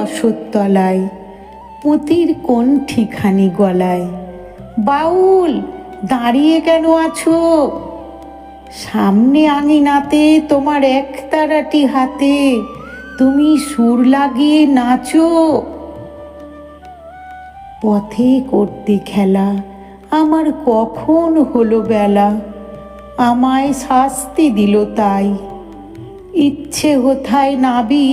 অশ্বত্থতলায়, পুঁতির কণ্ঠিখানি গলায়। বাউল, দাঁড়িয়ে কেন আছো? সামনে আঙিনাতে তোমার একতারাটি হাতে, তুমি সুর লাগিয়ে নাচো। পথে করতে খেলা, আমার কখন হলো বেলা, আমায় শাস্তি দিল তাই। ইচ্ছে হোথায় নাবি,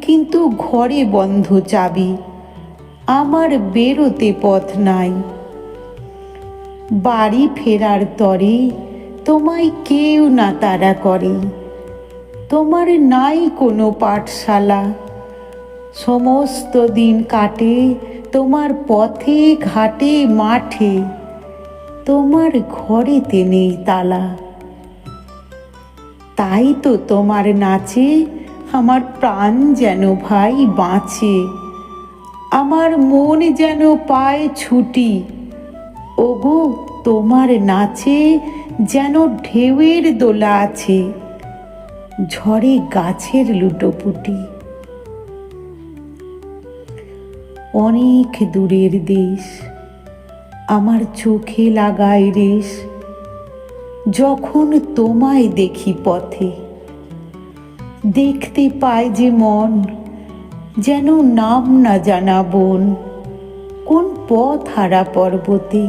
কিন্তু ঘরে বন্ধ চাবি, আমার বেরোতে পথ নাই। বাড়ি ফেরার তরে তোমায় কেউ না তাড়া করে, তোমার নাই কোনো পাঠশালা। সমস্ত দিন কাটে তোমার পথে ঘাটে মাঠে, তোমার ঘরেতে নেই তালা। তাই তো তোমার নাচে আমার প্রাণ যেন ভাই বাঁচে, আমার মন যেন পায় ছুটি। ওগো, তোমার নাচে যেন ঢেউয়ের দোলা আছে, ঝড়ে গাছের লুটোপুটি। অনেক দূরের দেশ, আমার চোখে লাগায় রেশ, যখন তোমায় দেখি পথে। দেখতে পায় যে মন, যেন নাম না জানা বন, কোন পথ হারা পর্বতে।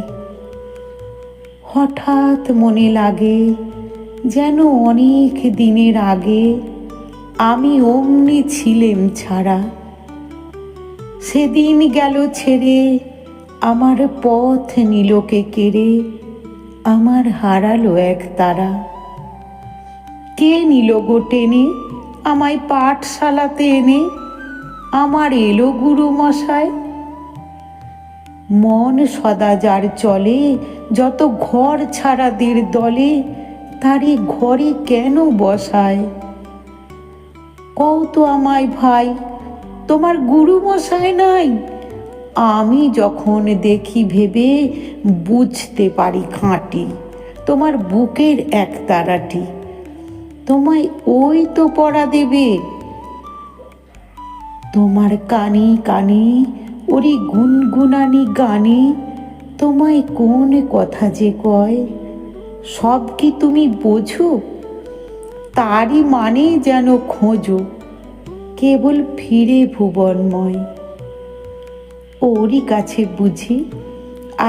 হঠাৎ মনে লাগে যেন অনেক দিনের আগে আমি অমনি ছিলেম ছাড়া। সেদিন গেল ছেড়ে, আমার পথ নিলকে কেড়ে, আমার হারালো এক তারা। কে নিল গো টেনে আমায় পাঠশালাতে এনে, আমার এলো গুরু মশাই। মন সদা যার চলে, যত ঘর ছাড়াদের দলে, তারে ঘরে কেন বসায়? কও তো আমায় ভাই, তোমার গুরু মশাই নাই? আমি যখন দেখি ভেবে বুঝতে পারি খাঁটি, তোমার বুকের এক তারাটি, তোমায় ওই তো পড়া দেবে। তোমার কানে কানে ওরে গুনগুনানি গানে, তোমায় কোন কথা যে কয়, সব কি তুমি বোঝো? তারই মানে যেন খোঁজো, কেবল ফিরে ভুবনময়। ওরই কাছে বুঝি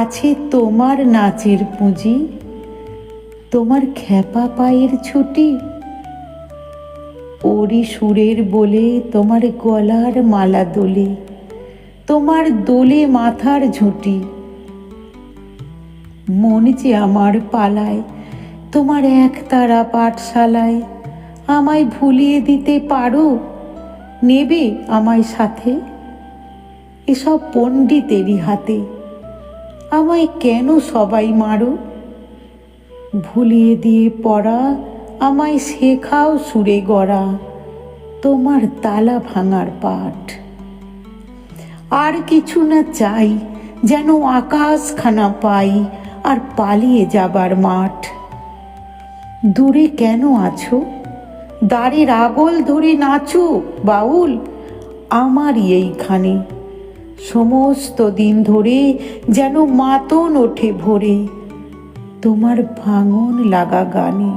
আছে তোমার নাচের পুঁজি, তোমার খ্যাপা পায়ের ছুটি। ওরই সুরের বলে তোমার গলার মালা দোলে, তোমার দোলে মাথার ঝুঁটি। মন যে আমার পালায় তোমার একতারা পাঠশালায়, আমায় ভুলিয়ে দিতে পারো? নেবে আমায় সাথে? এসব পণ্ডিতেরই হাতে, আমায় কেন সবাই মারো? ভুলিয়ে দিয়ে পড়া, আমায় শেখাও সুরে গড়া, তোমার তালা ভাঙার পাঠ। আর কিছু না চাই, যেন আকাশখানা পাই, আর পালিয়ে যাবার মাঠ। দূরে কেন আছো? দ্বারের আগল ধরে নাচো বাউল, আমারই এইখানে। সমস্ত দিন ধরে যেন মাতন ওঠে ভোরে, তোমার ভাঙন লাগা গানে।